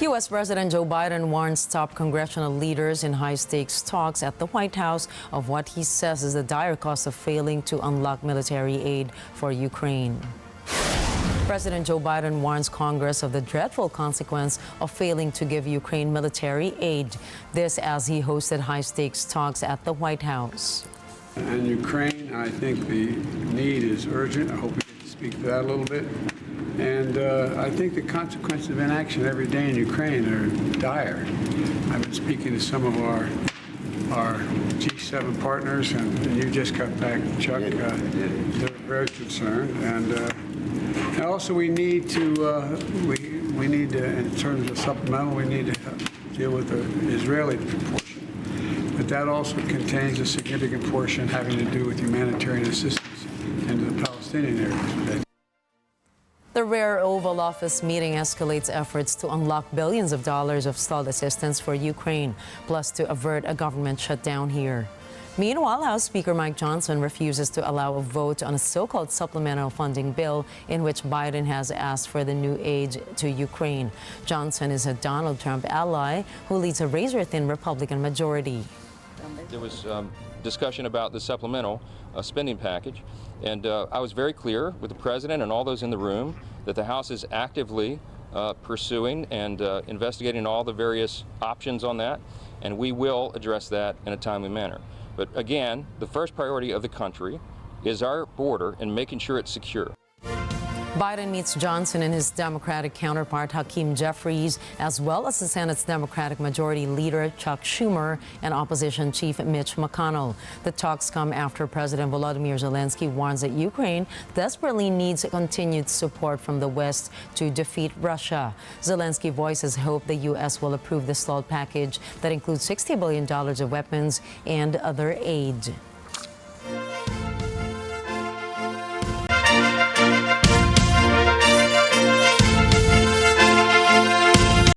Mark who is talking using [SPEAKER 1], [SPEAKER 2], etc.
[SPEAKER 1] U.S. President Joe Biden warns top congressional leaders in high-stakes talks at the White House of what he says is the dire cost of failing to unlock military aid for Ukraine. President Joe Biden warns Congress of the dreadful consequence of failing to give Ukraine military aid. This as he hosted high-stakes talks at the White House.
[SPEAKER 2] And Ukraine, I think the need is urgent. I hope we get to speak to that a little bit. And I think the consequences of inaction every day in Ukraine are dire. I've been speaking to some of our G7 partners, and you just got back, Chuck. They're very concerned. And also we need to, we need to, in terms of supplemental, we need to deal with the Israeli portion. But that also contains a significant portion having to do with humanitarian assistance into the Palestinian areas.
[SPEAKER 1] The rare Oval Office meeting escalates efforts to unlock billions of dollars of stalled assistance for Ukraine, plus to avert a government shutdown here. Meanwhile, House Speaker Mike Johnson refuses to allow a vote on a so-called supplemental funding bill in which Biden has asked for the new aid to Ukraine. Johnson is a Donald Trump ally who leads a razor-thin Republican majority.
[SPEAKER 3] There was discussion about the supplemental spending package, and I was very clear with the President and all those in the room that the House is actively pursuing and investigating all the various options on that, and we will address that in a timely manner. But again, the first priority of the country is our border and making sure it's secure.
[SPEAKER 1] Biden meets Johnson and his Democratic counterpart Hakeem Jeffries, as well as the Senate's Democratic Majority Leader Chuck Schumer and Opposition Chief Mitch McConnell. The talks come after President Volodymyr Zelensky warns that Ukraine desperately needs continued support from the West to defeat Russia. Zelensky voices hope the U.S. will approve the stalled package that includes $60 billion of weapons and other aid.